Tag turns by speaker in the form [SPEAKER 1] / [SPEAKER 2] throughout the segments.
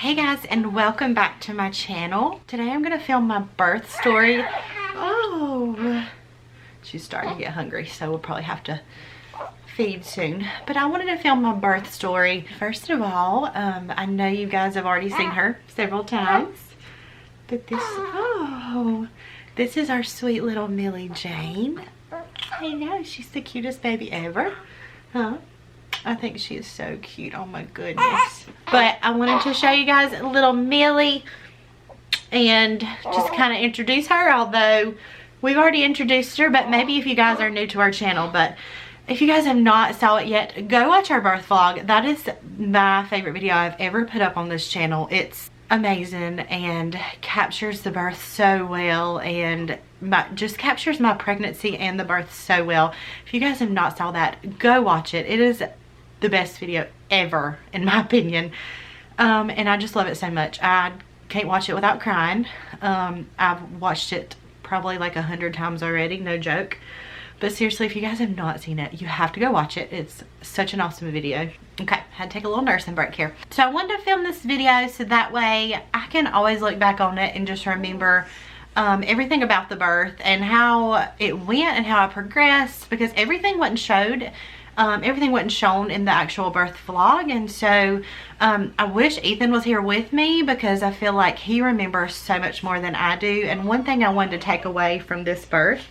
[SPEAKER 1] Hey guys, and welcome back to my channel. Today I'm gonna film my birth story. Oh, she's starting to get hungry, so we'll probably have to feed soon. But I wanted to film my birth story. First of all, I know you guys have already seen her several times, but this is our sweet little Millie Jane. I know, she's the cutest baby ever, huh? I think she is so cute. Oh my goodness. But I wanted to show you guys little Millie and just kind of introduce her, although we've already introduced her, but maybe if you guys are new to our channel. But if you guys have not saw it yet, go watch our birth vlog. That is my favorite video I've ever put up on this channel. It's amazing and captures the birth so well, and just captures my pregnancy and the birth so well. If you guys have not saw that, go watch it. It is the best video ever, in my opinion, and I just love it so much. I can't watch it without crying. I've watched it probably like 100 times already, no joke. But seriously, if you guys have not seen it, you have to go watch it. It's such an awesome video. Okay, had to take a little nursing break here. So I wanted to film this video so that way I can always look back on it and just remember everything about the birth and how it went and how I progressed, because everything wasn't showed. Everything wasn't shown in the actual birth vlog, and so I wish Ethan was here with me, because I feel like he remembers so much more than I do. And one thing I wanted to take away from this birth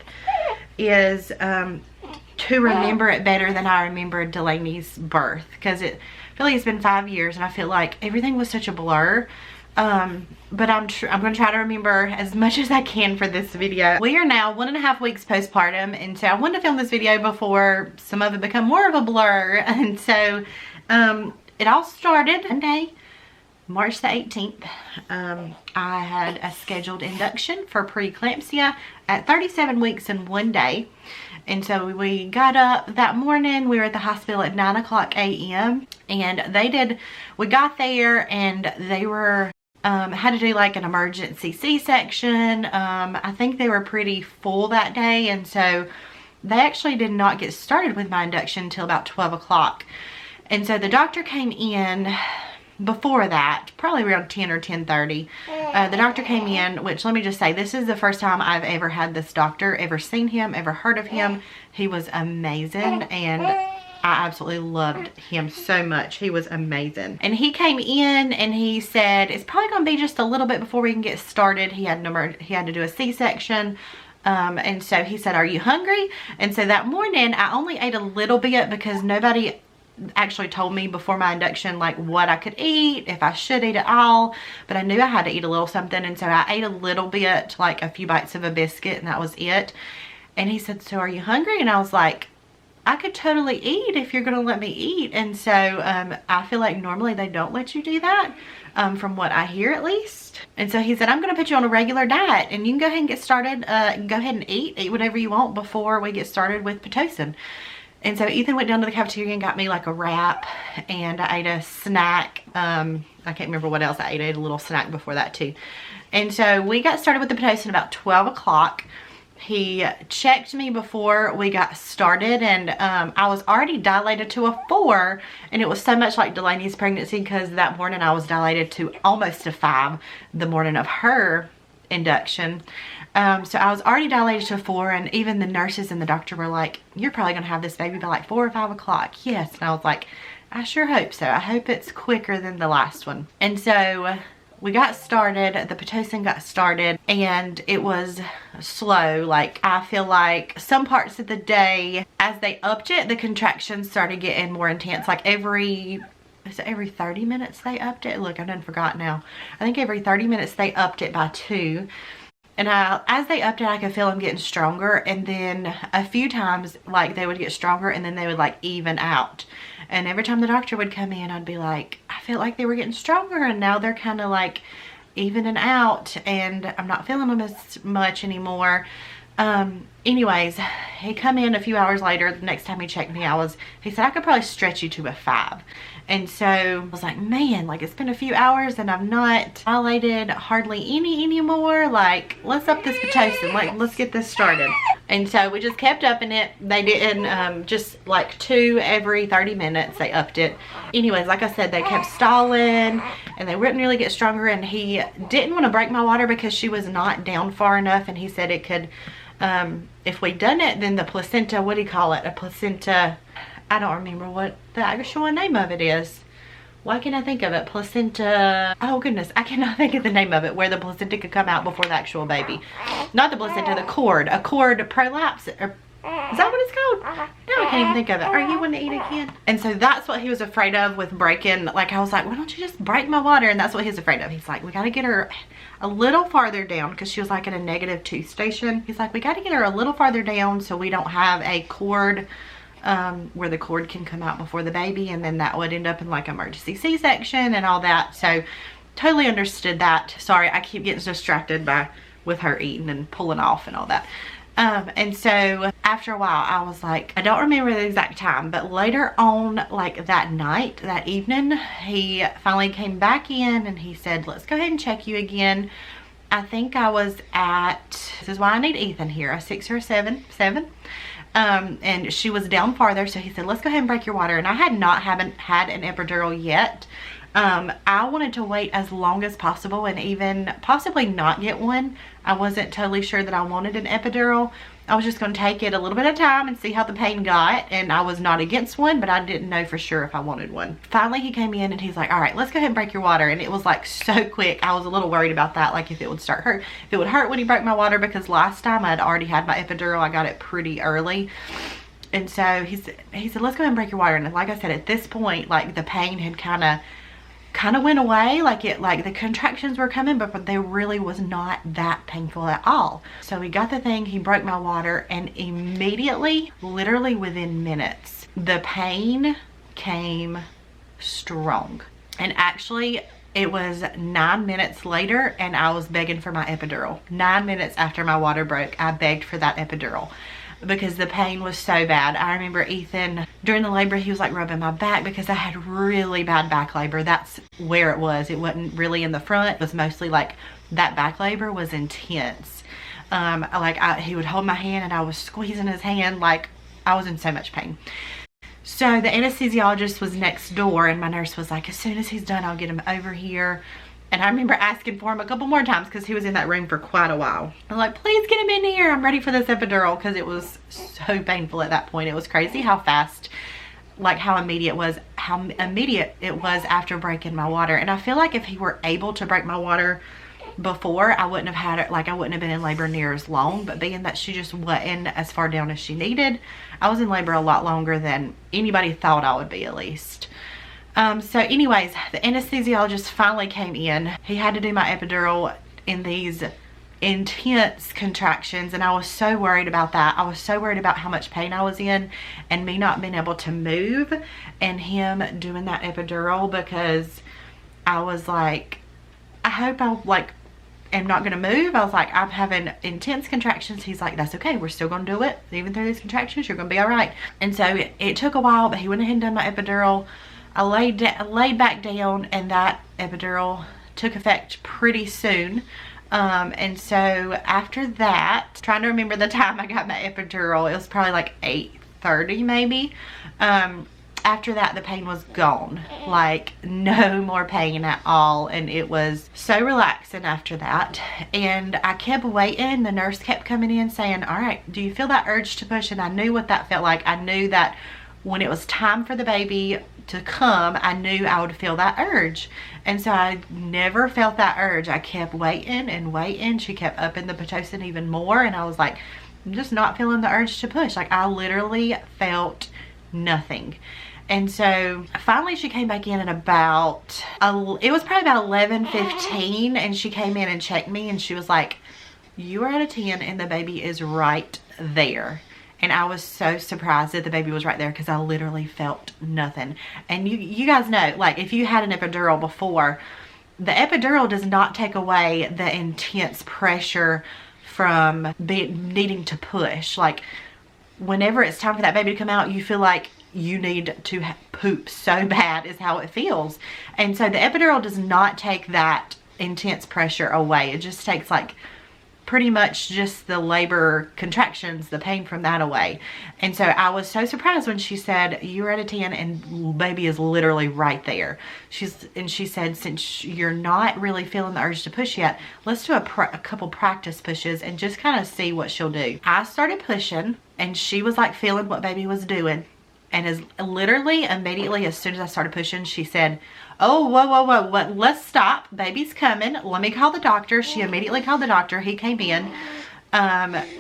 [SPEAKER 1] is to remember it better than I remembered Delaney's birth, because I feel like it's been 5 years and I feel like everything was such a blur. But I'm going to try to remember as much as I can for this video. We are now 1.5 weeks postpartum, and so I wanted to film this video before some of it become more of a blur. And so it all started Monday, March the 18th. I had a scheduled induction for preeclampsia at 37 weeks and 1 day. And so we got up that morning. We were at the hospital at 9:00 a.m. and we got there and they were had to do like an emergency C-section. I think they were pretty full that day, and so they actually did not get started with my induction until about 12 o'clock. And so the doctor came in before that, probably around 10 or 10:30. The doctor came in, which let me just say, this is the first time I've ever had this doctor, ever seen him, ever heard of him. He was amazing, and I absolutely loved him so much. He was amazing. And he came in and he said, it's probably going to be just a little bit before we can get started. He had to do a C-section. And so he said, are you hungry? And so that morning I only ate a little bit, because nobody actually told me before my induction like what I could eat, if I should eat at all, but I knew I had to eat a little something. And so I ate a little bit, like a few bites of a biscuit, and that was it. And he said, so are you hungry? And I was like, I could totally eat if you're gonna let me eat. And so I feel like normally they don't let you do that, from what I hear at least. And so he said, I'm gonna put you on a regular diet and you can go ahead and get started. Go ahead and eat whatever you want before we get started with Pitocin. And so Ethan went down to the cafeteria and got me like a wrap, and I ate a snack. I can't remember what else I ate. I ate a little snack before that too. And so we got started with the Pitocin about 12 o'clock. He checked me before we got started, and I was already dilated to a 4, and it was so much like Delaney's pregnancy, because that morning I was dilated to almost a 5 the morning of her induction. So I was already dilated to a 4, and even the nurses and the doctor were like, you're probably gonna have this baby by like 4 or 5 o'clock. Yes. And I was like, I sure hope so. I hope it's quicker than the last one. And so we got started, the Pitocin got started, and it was slow. Like, I feel like some parts of the day, as they upped it, the contractions started getting more intense. Like every 30 minutes they upped it? Look, I done forgot now. I think every 30 minutes they upped it by 2. And as they upped it, I could feel them getting stronger. And then a few times, like, they would get stronger and then they would like even out. And every time the doctor would come in, I'd be like, I felt like they were getting stronger, and now they're kind of like evening out and I'm not feeling them as much anymore. Anyways, he come in a few hours later. The next time he checked me, he said, I could probably stretch you to a 5. And so I was like, man, like, it's been a few hours and I've not dilated hardly any anymore. Like, let's up this Pitocin. Like, let's get this started. And so we just kept upping it. They didn't, just like 2 every 30 minutes, they upped it. Anyways, like I said, they kept stalling and they wouldn't really get stronger, and he didn't want to break my water because she was not down far enough, and he said it could, if we'd done it, then the placenta, what do you call it? A placenta, I don't remember what the actual name of it is. Why can't I think of it? Placenta. Oh goodness, I cannot think of the name of it, where the placenta could come out before the actual baby. Not the placenta, the cord. A cord prolapse. Is that what it's called? No, I can't even think of it. Are you wanting to eat again? And so that's what he was afraid of with breaking. Like, I was like, why don't you just break my water? And that's what he was afraid of. He's like, we got to get her a little farther down, because she was like at a negative tooth station. He's like, we got to get her a little farther down so we don't have a cord where the cord can come out before the baby, and then that would end up in like emergency C-section and all that. So totally understood that. Sorry, I keep getting distracted with her eating and pulling off and all that. And so after a while, I was like, I don't remember the exact time, but later on, like that night, that evening, he finally came back in and he said, let's go ahead and check you again. I think I was at, this is why I need Ethan here, a 6 or a 7. And she was down farther, so he said, let's go ahead and break your water. And I haven't had an epidural yet. I wanted to wait as long as possible and even possibly not get one. I wasn't totally sure that I wanted an epidural. I was just going to take it a little bit of time and see how the pain got, and I was not against one, but I didn't know for sure if I wanted one. Finally, he came in and he's like, all right, let's go ahead and break your water. And it was like so quick. I was a little worried about that, like if it would if it would hurt when he broke my water, because last time I'd already had my epidural. I got it pretty early. And so he said, let's go ahead and break your water. And like I said, at this point, like the pain had kind of went away, like the contractions were coming, but they really was not that painful at all. So he got the thing, he broke my water, and immediately, literally within minutes, the pain came strong. And actually, it was 9 minutes later and I was begging for my epidural. 9 minutes after my water broke, I begged for that epidural, because the pain was so bad. I remember Ethan, during the labor, he was like rubbing my back, because I had really bad back labor. That's where it was. It wasn't really in the front. It was mostly like that back labor was intense. He would hold my hand and I was squeezing his hand, like I was in so much pain. So the anesthesiologist was next door, and my nurse was like, as soon as he's done, I'll get him over here. And I remember asking for him a couple more times, because he was in that room for quite a while. I'm like, please get him in here. I'm ready for this epidural, because it was so painful at that point. It was crazy how fast, like how immediate it was after breaking my water. And I feel like if he were able to break my water before, I wouldn't have had it, like I wouldn't have been in labor near as long. But being that she just wasn't as far down as she needed, I was in labor a lot longer than anybody thought I would be, at least. So anyways, the anesthesiologist finally came in. He had to do my epidural in these intense contractions, and I was so worried about that. I was so worried about how much pain I was in and me not being able to move, and him doing that epidural, because I was like, I hope I am not gonna move. I was like, I'm having intense contractions. He's like, that's okay, we're still gonna do it. Even through these contractions, you're gonna be all right. And so it took a while, but he went ahead and done my epidural. I laid back down, and that epidural took effect pretty soon. And so after that, trying to remember the time I got my epidural, it was probably like 8:30 maybe. After that, the pain was gone, like no more pain at all, and it was so relaxing after that. And I kept waiting. The nurse kept coming in saying, all right, do you feel that urge to push? And I knew what that felt like. I knew that when it was time for the baby to come, I knew I would feel that urge. And so I never felt that urge. I kept waiting and waiting. She kept upping the Pitocin even more, and I was like, I'm just not feeling the urge to push. Like, I literally felt nothing. And so finally she came back in at about, it was probably about 11:15, and she came in and checked me, and she was like, you are at a 10 and the baby is right there. And I was so surprised that the baby was right there, because I literally felt nothing. And you guys know, like if you had an epidural before, the epidural does not take away the intense pressure from needing to push. Like whenever it's time for that baby to come out, you feel like you need to poop so bad is how it feels. And so the epidural does not take that intense pressure away. It just takes like pretty much just the labor contractions, the pain from that away. And so I was so surprised when she said, you're at a 10 and baby is literally right there. She said, since you're not really feeling the urge to push yet, let's do a couple practice pushes and just kind of see what she'll do. I started pushing and she was like feeling what baby was doing. And as literally immediately as soon as I started pushing, she said, oh, whoa, what? Let's stop. Baby's coming. Let me call the doctor. She immediately called the doctor. He came in.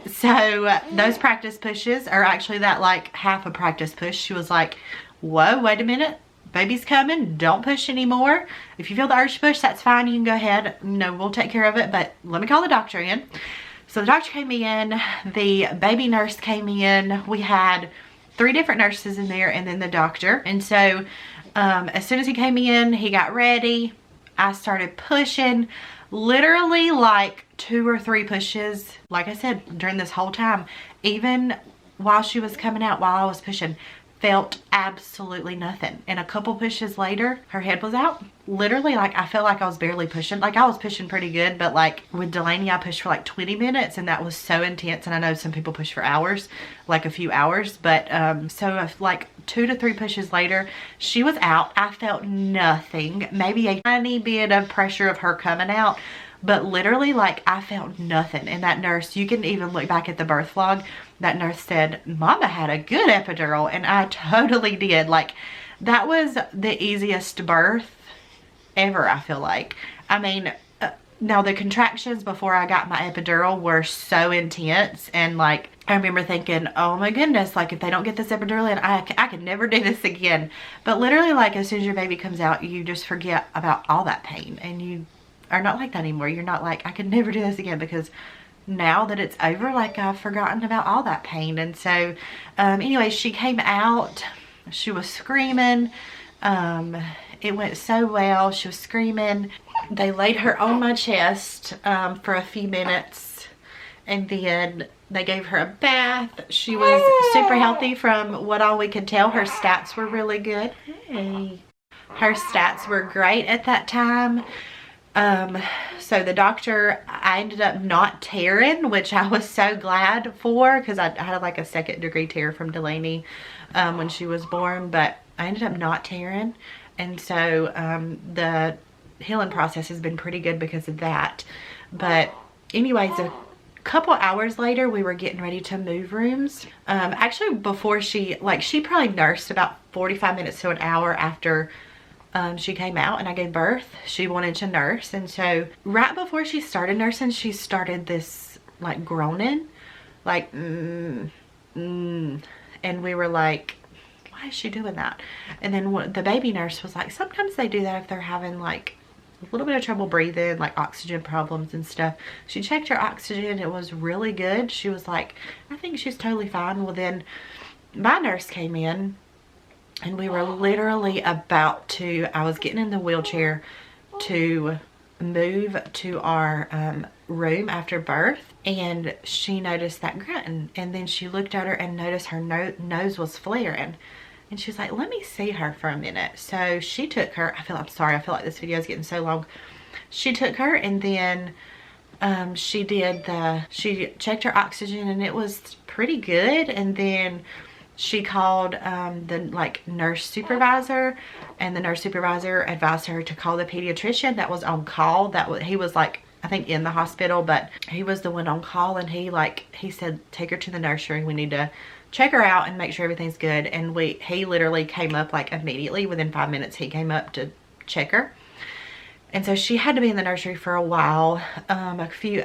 [SPEAKER 1] So those practice pushes are actually that like half a practice push. She was like, whoa, wait a minute. Baby's coming. Don't push anymore. If you feel the urge to push, that's fine. You can go ahead. No, we'll take care of it. But let me call the doctor in. So the doctor came in. The baby nurse came in. We had 3 different nurses in there and then the doctor. And so as soon as he came in, he got ready. I started pushing, literally like 2 or 3 pushes. Like I said, during this whole time, even while she was coming out, while I was pushing, felt absolutely nothing. And a couple pushes later, her head was out. Literally, like, I felt like I was barely pushing. Like, I was pushing pretty good, but like with Delaney, I pushed for like 20 minutes and that was so intense. And I know some people push for hours, like a few hours, but so if like 2 to 3 pushes later, she was out. I felt nothing, maybe a tiny bit of pressure of her coming out, but literally like I felt nothing. And that nurse, you can even look back at the birth vlog, that nurse said, Mama had a good epidural. And I totally did. Like, that was the easiest birth ever, I feel like. I mean, now the contractions before I got my epidural were so intense, and like I remember thinking, oh my goodness, like if they don't get this epidural in, I could never do this again. But literally, like as soon as your baby comes out, you just forget about all that pain, and you are not like that anymore. You're not like, I could never do this again, because now that it's over, like I've forgotten about all that pain. And so anyway, she came out, she was screaming. It went so well. She was screaming. They laid her on my chest for a few minutes, and then they gave her a bath. She was super healthy from what all we could tell. Her stats were really good. Hey. Her stats were great at that time. So the doctor, I ended up not tearing, which I was so glad for, because I had like a 2nd degree tear from Delaney when she was born, but I ended up not tearing. And so the healing process has been pretty good because of that. But anyways, a couple hours later, we were getting ready to move rooms. Actually, before she probably nursed about 45 minutes to an hour after she came out and I gave birth. She wanted to nurse, and so right before she started nursing, she started this like groaning, like and we were like, why is she doing that? And then the baby nurse was like, sometimes they do that if they're having like a little bit of trouble breathing, like oxygen problems and stuff. She checked her oxygen, it was really good. She was like, I think she's totally fine. Well, then my nurse came in, and we were literally about to, I was getting in the wheelchair to move to our room after birth, and she noticed that grunting, and then she looked at her and noticed her nose was flaring, and she was like, let me see her for a minute. So she took her, I'm sorry, I feel like this video is getting so long. She took her, and then she checked her oxygen, and it was pretty good. And then she called the like nurse supervisor, and the nurse supervisor advised her to call the pediatrician that was on call. He was like, I think in the hospital, but he was the one on call, and he said, take her to the nursery. We need to check her out and make sure everything's good. And he literally came up like immediately, within 5 minutes he came up to check her. And so she had to be in the nursery for a while.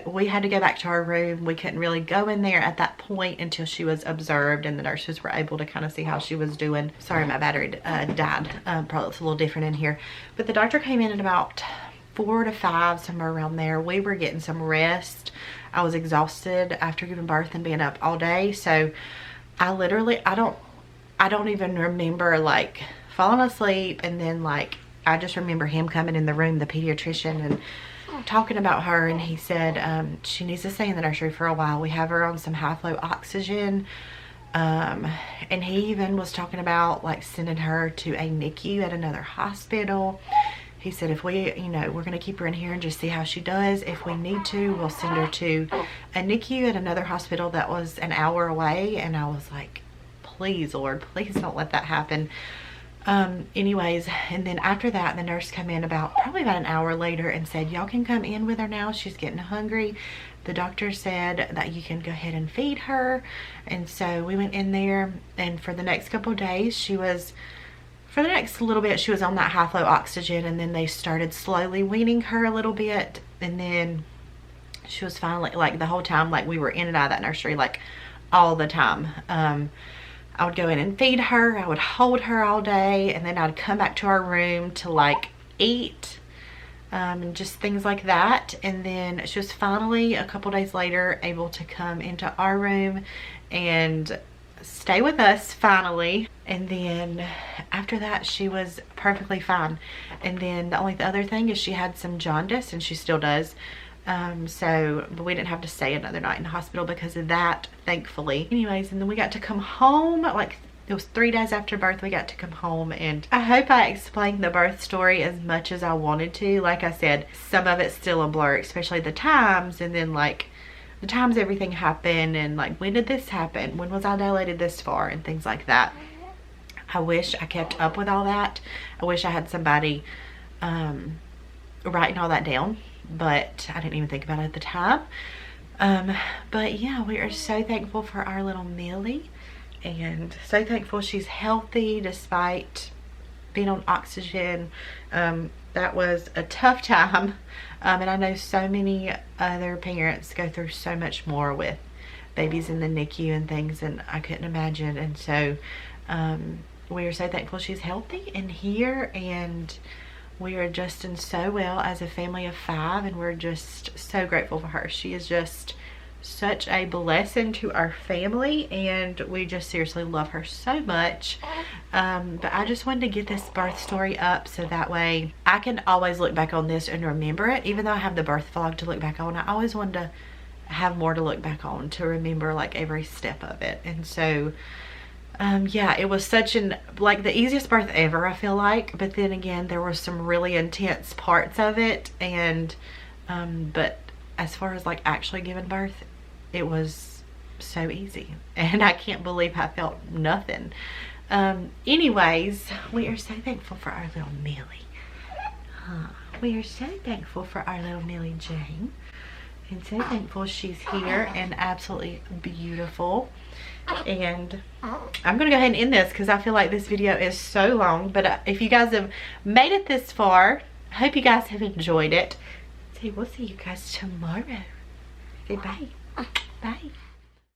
[SPEAKER 1] We had to go back to our room. We couldn't really go in there at that point until she was observed, and the nurses were able to kind of see how she was doing. Sorry, my battery died. Probably it's a little different in here. But the doctor came in at about 4 to 5, somewhere around there. We were getting some rest. I was exhausted after giving birth and being up all day. So I don't even remember like falling asleep, and then like I just remember him coming in the room, the pediatrician, and talking about her, and he said she needs to stay in the nursery for a while. We have her on some high flow oxygen, and he even was talking about like sending her to a NICU at another hospital. he said if we, you know, we're going to keep her in here and just see how she does. If we need to, we'll send her to a NICU at another hospital that was an hour away. And I was like, please, Lord, please don't let that happen. Anyways, and then after that, the nurse came in probably about an hour later and said, y'all can come in with her now. She's getting hungry. The doctor said that you can go ahead and feed her. And so we went in there, and for the next couple of days, for the next little bit, she was on that high flow oxygen, and then they started slowly weaning her a little bit. And then she was finally, like the whole time, like we were in and out of that nursery, like all the time. I would go in and feed her. I would hold her all day, and then I'd come back to our room to like eat, and just things like that. And then she was finally, a couple days later, able to come into our room and stay with us finally. And then after that, she was perfectly fine. And then the only other thing is she had some jaundice, and she still does. But we didn't have to stay another night in the hospital because of that, thankfully. Anyways, and then we got to come home, like it was 3 days after birth we got to come home. And I hope I explained the birth story as much as I wanted to. Like I said, some of it's still a blur, especially the times, and then like the times everything happened, and like when did this happen, when was I dilated this far, and things like that. I wish I kept up with all that. I wish I had somebody writing all that down, but I didn't even think about it at the time. But yeah, we are so thankful for our little Millie, and so thankful she's healthy despite being on oxygen. That was a tough time, and I know so many other parents go through so much more with babies in the NICU and things, and I couldn't imagine. And so we are so thankful she's healthy and here, and we are adjusting so well as a family of 5, and we're just so grateful for her. She is just such a blessing to our family, and we just seriously love her so much. But I just wanted to get this birth story up so that way I can always look back on this and remember it. Even though I have the birth vlog to look back on, I always wanted to have more to look back on, to remember like every step of it. And so yeah, it was such like the easiest birth ever, I feel like. But then again, there were some really intense parts of it, and but as far as like actually giving birth, it was so easy, and I can't believe I felt nothing. Anyways, we are so thankful for our little Millie. We are so thankful for our little Millie Jane, and so thankful she's here and absolutely beautiful. And I'm gonna go ahead and end this because I feel like this video is so long. But if you guys have made it this far, I hope you guys have enjoyed it. So we'll see you guys tomorrow. Say bye. Bye.